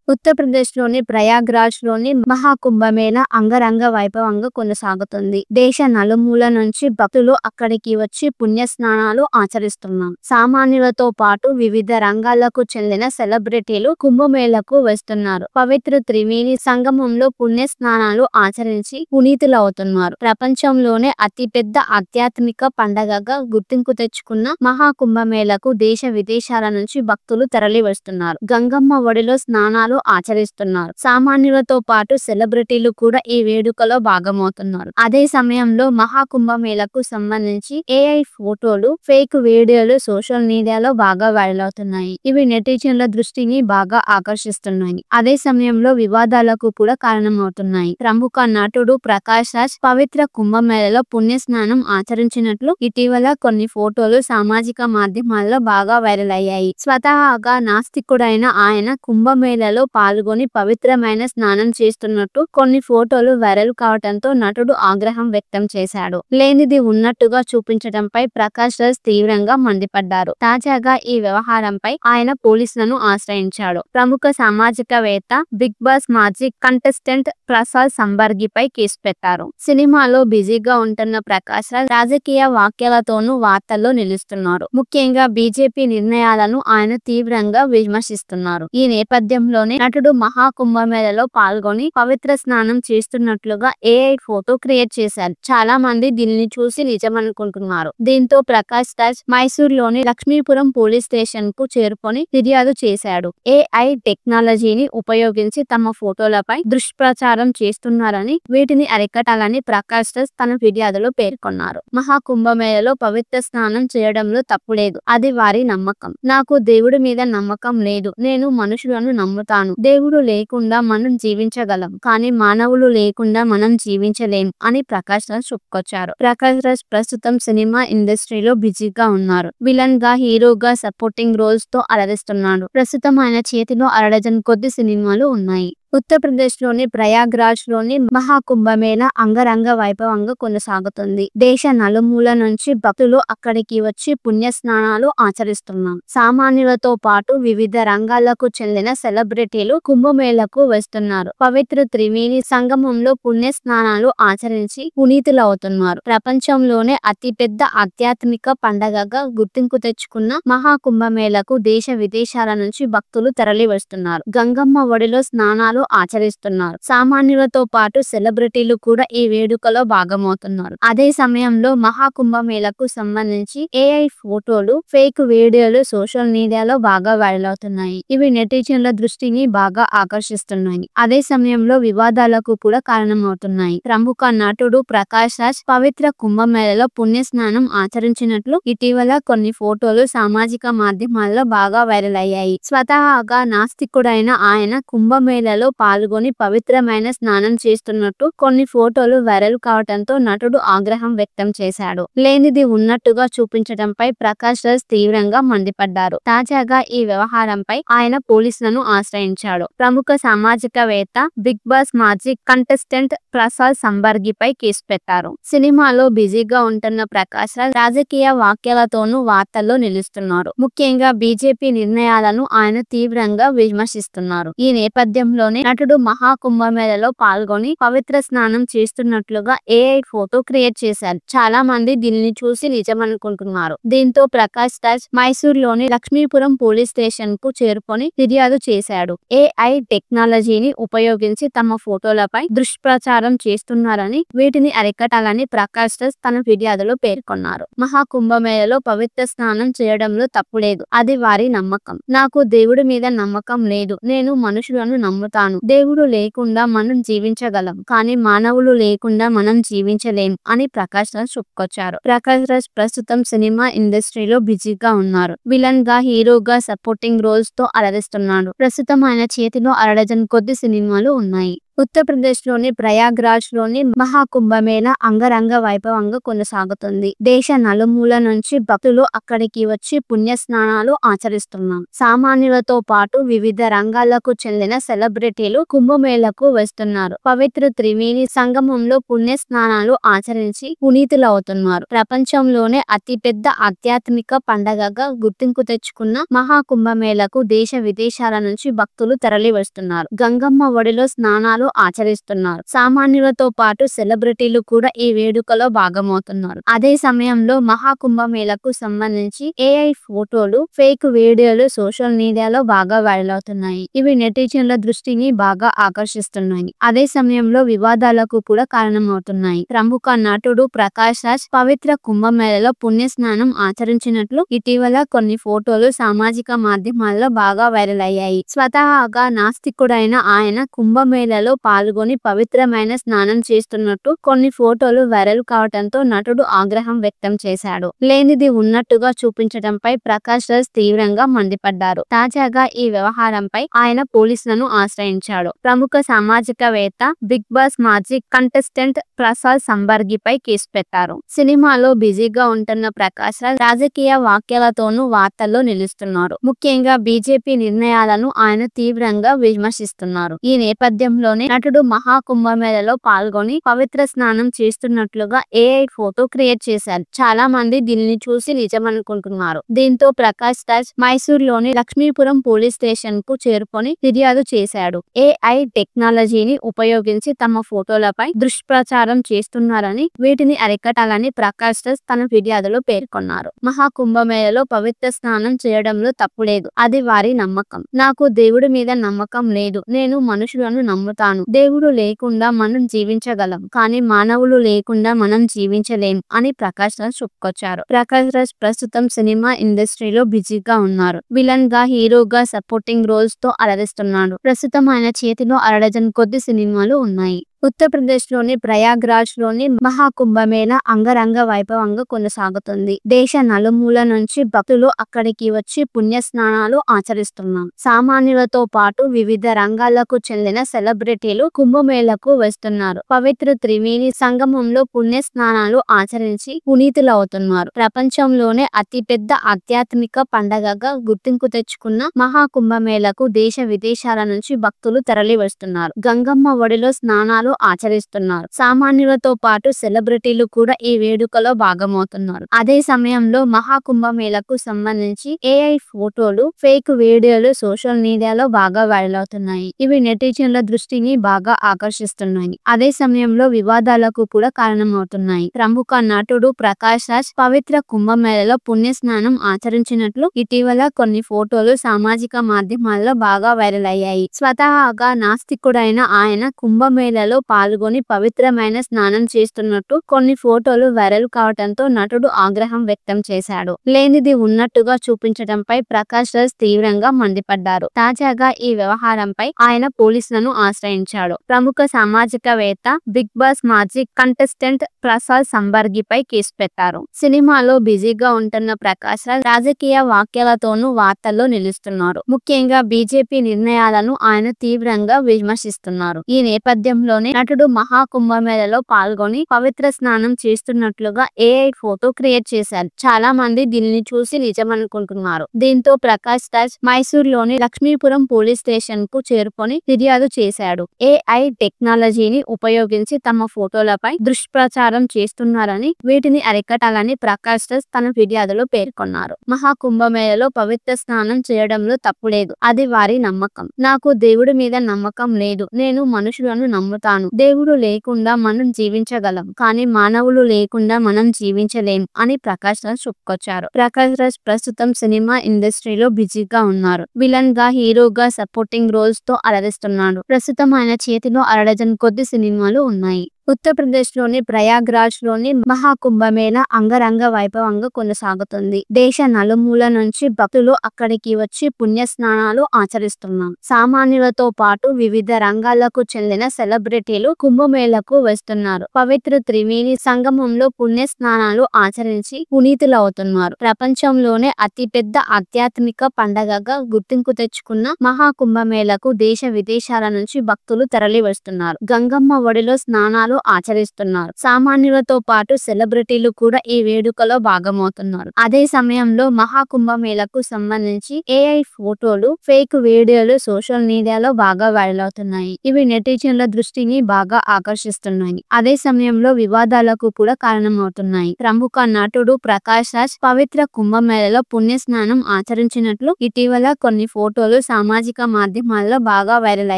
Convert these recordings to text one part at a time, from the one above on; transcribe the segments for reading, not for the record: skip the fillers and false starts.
ఉత్తరప్రదేశ్‌లోని ప్రయాగ్‌రాజ్‌లోని మహాకుంభమేళా అంగరంగ వైభవంగా కొనసాగుతుంది. దేశ నలుమూల నుంచి భక్తులు అక్కడికి వచ్చి పుణ్యస్నానాలు ఆచరిస్తున్నారు. సామాన్యులతో పాటు వివిధ రంగాలకు చెందిన సెలబ్రిటీలు కుంభమేళాకు వస్తున్నారు. పవిత్ర త్రివేణి సంగమంలో పుణ్యస్నానాలు ఆచరించి పునీతులవుతున్నారు. ప్రపంచంలోనే అతిపెద్ద ఆధ్యాత్మిక పండగగా గుర్తింపు తెచ్చుకున్న మహాకుంభమేళాకు దేశ విదేశాల నుంచి భక్తులు తరలివస్తున్నారు. గంగమ్మ ఒడిలో స్నానాలు ఆచరిస్తున్నారు. సామాన్యులతో పాటు సెలబ్రిటీలు కూడా ఈ వేడుకలో భాగమవుతున్నారు. అదే సమయంలో మహాకుంభమేళాకు సంబంధించి ఏఐ ఫోటోలు, ఫేక్ వీడియోలు సోషల్ మీడియాలో బాగా వైరల్ అవుతున్నాయి. ఇవి నెటిజన్ల దృష్టిని బాగా ఆకర్షిస్తున్నాయి. అదే సమయంలో వివాదాలకు కూడా కారణమవుతున్నాయి. ప్రముఖ నటుడు ప్రకాష్ రాజ్ పవిత్ర కుంభమేళాలో పుణ్యస్నానం ఆచరించినట్లు ఇటీవల కొన్ని ఫోటోలు సామాజిక మాధ్యమాల్లో బాగా వైరల్ అయ్యాయి. స్వతహాగా నాస్తికుడైన ఆయన కుంభమేళాలో పాల్గొని పవిత్రమైన స్నానం చేస్తున్నట్టు కొన్ని ఫోటోలు వైరల్ కావడంతో నటుడు ఆగ్రహం వ్యక్తం చేశాడు. లేనిది ఉన్నట్టుగా చూపించడంపై ప్రకాష్ రాజ్ తీవ్రంగా మండిపడ్డారు. తాజాగా ఈ వ్యవహారంపై ఆయన పోలీసులను ఆశ్రయించాడు. ప్రముఖ సామాజికవేత్త, బిగ్ బాస్ మాజీ కంటెస్టెంట్ ప్రసాద్ సంబర్గిపై కేసు పెట్టారు. సినిమాలో బిజీగా ఉంటున్న ప్రకాష్ రాజ్ రాజకీయ వ్యాఖ్యలతోనూ వార్తల్లో నిలుస్తున్నారు. ముఖ్యంగా బీజేపీ నిర్ణయాలను ఆయన తీవ్రంగా విమర్శిస్తున్నారు. ఈ నేపథ్యంలోనే నటుడు మహాకుంభమేళాలో పాల్గొని పవిత్ర స్నానం చేస్తున్నట్లుగా ఏఐ ఫోటో క్రియేట్ చేశారు. చాలా మంది దీనిని చూసి నిజమనుకుంటున్నారు. దీంతో ప్రకాష్ రాజ్ మైసూర్లోని లక్ష్మీపురం పోలీస్ స్టేషన్ కు చేరుకొని ఫిర్యాదు చేశాడు. ఏఐ టెక్నాలజీని ఉపయోగించి తమ ఫోటోలపై దుష్ప్రచారం చేస్తున్నారని, వీటిని అరికట్టాలని ప్రకాష్ రాజ్ తన ఫిర్యాదులో పేర్కొన్నారు. మహాకుంభమేళాలో పవిత్ర స్నానం చేయడంలో తప్పులేదు. అది వారి నమ్మకం. నాకు దేవుడి మీద నమ్మకం లేదు. నేను మనుషులను నమ్ముతాను. దేవుడు లేకుండా మనం జీవించగలం, కానీ మానవులు లేకుండా మనం జీవించలేం అని ప్రకాష్ రాజ్ చెప్పుకొచ్చారు. ప్రకాష్ రాజ్ ప్రస్తుతం సినిమా ఇండస్ట్రీలో బిజీగా ఉన్నారు. విలన్ గా, హీరోగా సపోర్టింగ్ రోల్స్ తో అలరిస్తున్నాడు. ప్రస్తుతం ఆయన చేతిలో అరడజన్ కొద్ది సినిమాలు ఉన్నాయి. ఉత్తరప్రదేశ్‌లోని ప్రయాగ్‌రాజ్‌లోని మహాకుంభమేళా అంగరంగ వైభవంగా కొనసాగుతుంది. దేశ నలుమూల నుంచి భక్తులు అక్కడికి వచ్చి పుణ్యస్నానాలు ఆచరిస్తున్నారు. సామాన్యులతో పాటు వివిధ రంగాలకు చెందిన సెలబ్రిటీలు కుంభమేళాకు వస్తున్నారు. పవిత్ర త్రివేణి సంగమంలో పుణ్యస్నానాలు ఆచరించి పునీతులవుతున్నారు. ప్రపంచంలోనే అతిపెద్ద ఆధ్యాత్మిక పండగగా గుర్తింపు తెచ్చుకున్న మహాకుంభమేళాకు దేశ విదేశాల నుంచి భక్తులు తరలివస్తున్నారు. గంగమ్మ ఒడిలో స్నానాలు ఆచరిస్తున్నారు. సామాన్యులతో పాటు సెలబ్రిటీలు కూడా ఈ వేడుకలో భాగమవుతున్నారు. అదే సమయంలో మహాకుంభమేళాకు సంబంధించి ఏఐ ఫోటోలు, ఫేక్ వీడియోలు సోషల్ మీడియాలో బాగా వైరల్ అవుతున్నాయి. ఇవి నెటిజన్ల దృష్టిని బాగా ఆకర్షిస్తున్నాయి. అదే సమయంలో వివాదాలకు కూడా కారణమవుతున్నాయి. ప్రముఖ నటుడు ప్రకాష్ రాజ్ పవిత్ర కుంభమేళాలో పుణ్యస్నానం ఆచరించినట్లు ఇటీవల కొన్ని ఫోటోలు సామాజిక మాధ్యమాల్లో బాగా వైరల్ అయ్యాయి. స్వతహాగా నాస్తికుడైన ఆయన కుంభమేళాలో పాల్గొని పవిత్రమైన స్నానం చేస్తున్నట్టు కొన్ని ఫోటోలు వైరల్ కావడంతో నటుడు ఆగ్రహం వ్యక్తం చేశాడు. లేనిది ఉన్నట్టుగా చూపించడంపై ప్రకాష్ రాజ్ తీవ్రంగా మండిపడ్డారు. తాజాగా ఈ వ్యవహారంపై ఆయన పోలీసులను ఆశ్రయించాడు. ప్రముఖ సామాజికవేత్త, బిగ్ బాస్ మాజీ కంటెస్టెంట్ ప్రసాద్ సంబర్గిపై కేసు పెట్టారు. సినిమాలో బిజీగా ఉంటున్న ప్రకాష్ రాజ్ రాజకీయ వ్యాఖ్యలతోనూ వార్తల్లో నిలుస్తున్నారు. ముఖ్యంగా బీజేపీ నిర్ణయాలను ఆయన తీవ్రంగా విమర్శిస్తున్నారు. ఈ నేపథ్యంలోనే నటుడు మహాకుంభమేళాలో పాల్గొని పవిత్ర స్నానం చేస్తున్నట్లుగా ఏఐ ఫోటో క్రియేట్ చేశారు. చాలా మంది దీనిని చూసి నిజమనుకుంటున్నారు. దీంతో ప్రకాష్ రాజ్ మైసూర్లోని లక్ష్మీపురం పోలీస్ స్టేషన్ కు చేరుకొని ఫిర్యాదు చేశాడు. ఏఐ టెక్నాలజీని ఉపయోగించి తమ ఫోటోలపై దుష్ప్రచారం చేస్తున్నారని, వీటిని అరికట్టాలని ప్రకాష్ రాజ్ తన ఫిర్యాదులో పేర్కొన్నారు. మహాకుంభమేళాలో పవిత్ర స్నానం చేయడంలో తప్పులేదు. అది వారి నమ్మకం. నాకు దేవుడి మీద నమ్మకం లేదు. నేను మనుషులను నమ్ముతాను. దేవుడు లేకుండా మనం జీవించగలం, కానీ మానవులు లేకుండా మనం జీవించలేం అని ప్రకాష్ రాజ్ చెప్పుకొచ్చారు. ప్రకాష్ రాజ్ ప్రస్తుతం సినిమా ఇండస్ట్రీలో బిజీగా ఉన్నారు. విలన్ గా, హీరోగా సపోర్టింగ్ రోల్స్ తో అలరిస్తున్నాడు. ప్రస్తుతం ఆయన చేతిలో అరడజన్ కొద్ది సినిమాలు ఉన్నాయి. ఉత్తరప్రదేశ్లోని ప్రయాగ్రాజ్లోని మహాకుంభమేళా అంగరంగ వైభవంగా కొనసాగుతుంది. దేశ నలుమూల నుంచి భక్తులు అక్కడికి వచ్చి పుణ్యస్నానాలు ఆచరిస్తున్నారు. సామాన్యులతో పాటు వివిధ రంగాలకు చెందిన సెలబ్రిటీలు కుంభమేళాకు వస్తున్నారు. పవిత్ర త్రివేణి సంగమంలో పుణ్యస్నానాలు ఆచరించి పునీతులవుతున్నారు. ప్రపంచంలోనే అతిపెద్ద ఆధ్యాత్మిక పండగగా గుర్తింపు తెచ్చుకున్న మహాకుంభమేళాకు దేశ విదేశాల నుంచి భక్తులు తరలి వస్తున్నారు. గంగమ్మ ఒడిలో స్నానాలు ఆచరిస్తున్నారు. సామాన్యులతో పాటు సెలబ్రిటీలు కూడా ఈ వేడుకలో భాగమవుతున్నారు. అదే సమయంలో మహాకుంభమేళాకు సంబంధించి ఏఐ ఫోటోలు, ఫేక్ వీడియోలు సోషల్ మీడియాలో బాగా వైరల్ అవుతున్నాయి. ఇవి నెటిజన్ల దృష్టిని బాగా ఆకర్షిస్తున్నాయి. అదే సమయంలో వివాదాలకు కూడా కారణమవుతున్నాయి. ప్రముఖ నటుడు ప్రకాష్ రాజ్ పవిత్ర కుంభమేళాలో పుణ్యస్నానం ఆచరించినట్లు ఇటీవల కొన్ని ఫోటోలు సామాజిక మాధ్యమాల్లో బాగా వైరల్ అయ్యాయి. స్వతహాగా నాస్తికుడైన ఆయన కుంభమేళాలో పాల్గొని పవిత్రమైన స్నానం చేస్తున్నట్టు కొన్ని ఫోటోలు వైరల్ కావడంతో నటుడు ఆగ్రహం వ్యక్తం చేశాడు. లేనిది ఉన్నట్టుగా చూపించడంపై ప్రకాష్ రాజ్ తీవ్రంగా మండిపడ్డారు. తాజాగా ఈ వ్యవహారంపై ఆయన పోలీసులను ఆశ్రయించాడు. ప్రముఖ సామాజికవేత్త, బిగ్ బాస్ మాజీ కంటెస్టెంట్ ప్రసాద్ సంబర్గిపై కేసు పెట్టారు. సినిమాలో బిజీగా ఉంటున్న ప్రకాష్ రాజ్ రాజకీయ వ్యాఖ్యలతోనూ వార్తల్లో నిలుస్తున్నారు. ముఖ్యంగా బీజేపీ నిర్ణయాలను ఆయన తీవ్రంగా విమర్శిస్తున్నారు. ఈ నేపథ్యంలోనే నటుడు మహాకుంభమేళాలో పాల్గొని పవిత్ర స్నానం చేస్తున్నట్లుగా ఏఐ ఫోటో క్రియేట్ చేశారు. చాలా మంది దీనిని చూసి నిజమనుకుంటున్నారు. దీంతో ప్రకాష్ రాజ్ మైసూర్లోని లక్ష్మీపురం పోలీస్ స్టేషన్ కు చేరుకొని ఫిర్యాదు చేశాడు. ఏఐ టెక్నాలజీని ఉపయోగించి తమ ఫోటోలపై దుష్ప్రచారం చేస్తున్నారని, వీటిని అరికట్టాలని ప్రకాష్ రాజ్ తన ఫిర్యాదులో పేర్కొన్నారు. మహాకుంభమేళాలో పవిత్ర స్నానం చేయడంలో తప్పులేదు. అది వారి నమ్మకం. నాకు దేవుడి మీద నమ్మకం లేదు. నేను మనుషులను నమ్ముతాను. దేవుడు లేకుండా మనం జీవించగలం, కానీ మానవులు లేకుండా మనం జీవించలేం అని ప్రకాష్ రాజ్ చెప్పుకొచ్చారు. ప్రకాష్ రాజ్ ప్రస్తుతం సినిమా ఇండస్ట్రీలో బిజీగా ఉన్నారు. విలన్ గా, హీరోగా సపోర్టింగ్ రోల్స్ తో అలరిస్తున్నాడు. ప్రస్తుతం ఆయన చేతిలో అరడజన్ కొద్ది సినిమాలు ఉన్నాయి. ఉత్తరప్రదేశ్లోని ప్రయాగ్రాజ్లోని మహాకుంభమేళా అంగరంగ వైభవంగా కొనసాగుతుంది. దేశ నలుమూల నుంచి భక్తులు అక్కడికి వచ్చి పుణ్యస్నానాలు ఆచరిస్తున్నారు. సామాన్యులతో పాటు వివిధ రంగాలకు చెందిన సెలబ్రిటీలు కుంభమేళాకు వస్తున్నారు. పవిత్ర త్రివేణి సంగమంలో పుణ్యస్నానాలు ఆచరించి పునీతులవుతున్నారు. ప్రపంచంలోనే అతిపెద్ద ఆధ్యాత్మిక పండగగా గుర్తింపు తెచ్చుకున్న మహాకుంభమేళాకు దేశ విదేశాల నుంచి భక్తులు తరలి వస్తున్నారు. గంగమ్మ ఒడిలో స్నానాలు ఆచరిస్తున్నారు. సామాన్యులతో పాటు సెలబ్రిటీలు కూడా ఈ వేడుకలో భాగమవుతున్నారు. అదే సమయంలో మహాకుంభమేళాకు సంబంధించి ఏఐ ఫోటోలు, ఫేక్ వీడియోలు సోషల్ మీడియాలో బాగా వైరల్ అవుతున్నాయి. ఇవి నెటిజన్ల దృష్టిని బాగా ఆకర్షిస్తున్నాయి. అదే సమయంలో వివాదాలకు కూడా కారణమవుతున్నాయి. ప్రముఖ నటుడు ప్రకాష్ రాజ్ పవిత్ర కుంభమేళాలో పుణ్యస్నానం ఆచరించినట్లు ఇటీవల కొన్ని ఫోటోలు సామాజిక మాధ్యమాల్లో బాగా వైరల్ అయ్యాయి. స్వతహాగా నాస్తికుడైన ఆయన కుంభమేళాలో పాల్గొని పవిత్రమైన స్నానం చేస్తున్నట్టు కొన్ని ఫోటోలు వైరల్ కావడంతో నటుడు ఆగ్రహం వ్యక్తం చేశాడు. లేనిది ఉన్నట్టుగా చూపించడంపై ప్రకాష్ రాజ్ తీవ్రంగా మండిపడ్డారు. తాజాగా ఈ వ్యవహారంపై ఆయన పోలీసులను ఆశ్రయించాడు. ప్రముఖ సామాజికవేత్త, బిగ్ బాస్ మాజీ కంటెస్టెంట్ ప్రసాద్ సంబర్గిపై కేసు పెట్టారు. సినిమాలో బిజీగా ఉంటున్న ప్రకాష్ రాజ్ రాజకీయ వ్యాఖ్యలతోనూ వార్తల్లో నిలుస్తున్నారు. ముఖ్యంగా బీజేపీ నిర్ణయాలను ఆయన తీవ్రంగా విమర్శిస్తున్నారు. ఈ నేపథ్యంలోనే నటుడు మహాకుంభమేళాలో పాల్గొని పవిత్ర స్నానం చేస్తున్నట్లుగా ఏఐ ఫోటో క్రియేట్ చేశారు. చాలా మంది దీనిని చూసి నిజమనుకుంటున్నారు. దీంతో ప్రకాష్ రాజ్ మైసూర్లోని లక్ష్మీపురం పోలీస్ స్టేషన్ కు చేరుకొని ఫిర్యాదు చేశాడు. ఏఐ టెక్నాలజీని ఉపయోగించి తమ ఫోటోలపై దుష్ప్రచారం చేస్తున్నారని, వీటిని అరికట్టాలని ప్రకాష్ రాజ్ తన ఫిర్యాదులో పేర్కొన్నారు. మహాకుంభమేళాలో పవిత్ర స్నానం చేయడంలో తప్పులేదు. అది వారి నమ్మకం. నాకు దేవుడి మీద నమ్మకం లేదు. నేను మనుషులను నమ్ముతాను. దేవుడు లేకుండా మనం జీవించగలం, కానీ మానవులు లేకుండా మనం జీవించలేం అని ప్రకాష్ రాజ్ చెప్పుకొచ్చారు. ప్రకాష్ రాజ్ ప్రస్తుతం సినిమా ఇండస్ట్రీలో బిజీగా ఉన్నారు. విలన్ గా, హీరోగా సపోర్టింగ్ రోల్స్ తో అలరిస్తున్నాడు. ప్రస్తుతం ఆయన చేతిలో అరడజన్ కొద్ది సినిమాలు ఉన్నాయి. ఉత్తరప్రదేశ్లోని ప్రయాగ్రాజ్లోని మహాకుంభమేళా అంగరంగ వైభవంగా కొనసాగుతుంది. దేశ నలుమూల నుంచి భక్తులు అక్కడికి వచ్చి పుణ్యస్నానాలు ఆచరిస్తున్నారు. సామాన్యులతో పాటు వివిధ రంగాలకు చెందిన సెలబ్రిటీలు కుంభమేళాకు వస్తున్నారు. పవిత్ర త్రివేణి సంగమంలో పుణ్యస్నానాలు ఆచరించి పునీతులవుతున్నారు. ప్రపంచంలోనే అతిపెద్ద ఆధ్యాత్మిక పండగగా గుర్తింపు తెచ్చుకున్న మహాకుంభమేళాకు దేశ విదేశాల నుంచి భక్తులు తరలి వస్తున్నారు. గంగమ్మ ఒడిలో స్నానాలు ఆచరిస్తున్నారు. సామాన్యులతో పాటు సెలబ్రిటీలు కూడా ఈ వేడుకలో భాగమవుతున్నారు. అదే సమయంలో మహాకుంభమేళాకు సంబంధించి ఏఐ ఫోటోలు, ఫేక్ వీడియోలు సోషల్ మీడియాలో బాగా వైరల్ అవుతున్నాయి. ఇవి నెటిజన్ల దృష్టిని బాగా ఆకర్షిస్తున్నాయి. అదే సమయంలో వివాదాలకు కూడా కారణమవుతున్నాయి. ప్రముఖ నటుడు ప్రకాష్ రాజ్ పవిత్ర కుంభమేళాలో పుణ్యస్నానం ఆచరించినట్లు ఇటీవల కొన్ని ఫోటోలు సామాజిక మాధ్యమాల్లో బాగా వైరల్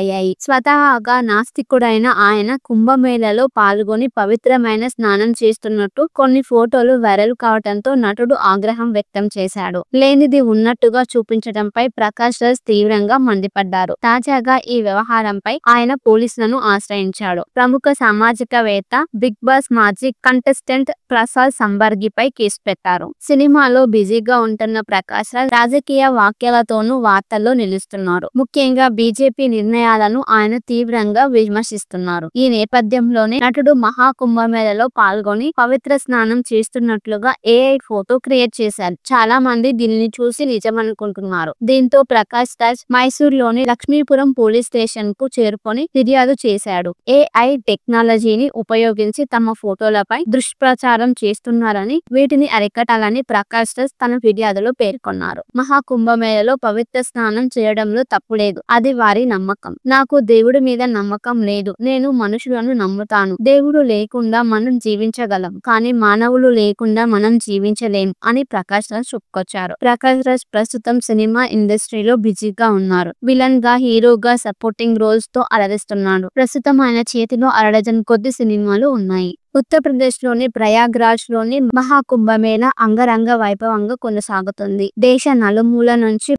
అయ్యాయి. స్వతహాగా నాస్తికుడైన ఆయన కుంభమేళాలో పాల్గొని పవిత్రమైన స్నానం చేస్తున్నట్టు కొన్ని ఫోటోలు వైరల్ కావడంతో నటుడు ఆగ్రహం వ్యక్తం చేశాడు. లేనిది ఉన్నట్టుగా చూపించడంపై ప్రకాష్ రాజ్ తీవ్రంగా మండిపడ్డారు. తాజాగా ఈ వ్యవహారంపై ఆయన పోలీసులను ఆశ్రయించాడు. ప్రముఖ సామాజికవేత్త, బిగ్ బాస్ మాజీ కంటెస్టెంట్ ప్రసాద్ సంబర్గిపై కేసు పెట్టారు. సినిమాలో బిజీగా ఉంటున్న ప్రకాష్ రాజ్ రాజకీయ వ్యాఖ్యలతోనూ వార్తల్లో నిలుస్తున్నారు. ముఖ్యంగా బీజేపీ నిర్ణయాలను ఆయన తీవ్రంగా విమర్శిస్తున్నారు. ఈ నేపథ్యంలోనే నటుడు మహాకుంభమేళాలో పాల్గొని పవిత్ర స్నానం చేస్తున్నట్లుగా ఏఐ ఫోటో క్రియేట్ చేశారు. చాలా మంది దీనిని చూసి నిజమనుకుంటున్నారు. దీంతో ప్రకాష్ రాజ్ మైసూర్లోని లక్ష్మీపురం పోలీస్ స్టేషన్ కు చేరుకొని ఫిర్యాదు చేశాడు. ఏఐ టెక్నాలజీని ఉపయోగించి తమ ఫోటోలపై దుష్ప్రచారం చేస్తున్నారని, వీటిని అరికట్టాలని ప్రకాష్ రాజ్ తన ఫిర్యాదులో పేర్కొన్నారు. మహాకుంభమేళాలో పవిత్ర స్నానం చేయడంలో తప్పులేదు. అది వారి నమ్మకం. నాకు దేవుడి మీద నమ్మకం లేదు. నేను మనుషులను నమ్ముతాను. దేవుడు లేకుండా మనం జీవించగలం, కానీ మానవులు లేకుండా మనం జీవించలేం అని ప్రకాష్ రాజ్ చెప్పుకొచ్చారు. ప్రకాష్ రాజ్ ప్రస్తుతం సినిమా ఇండస్ట్రీలో బిజీగా ఉన్నారు. విలన్ గా, హీరోగా సపోర్టింగ్ రోల్స్ తో అలరిస్తున్నాడు. ప్రస్తుతం ఆయన చేతిలో 1/2 కొద్ది సినిమాలు ఉన్నాయి. ఉత్తరప్రదేశ్లోని ప్రయాగ్రాజ్లోని మహాకుంభమేళా అంగరంగ వైభవంగా కొనసాగుతుంది. దేశ నలుమూల నుంచి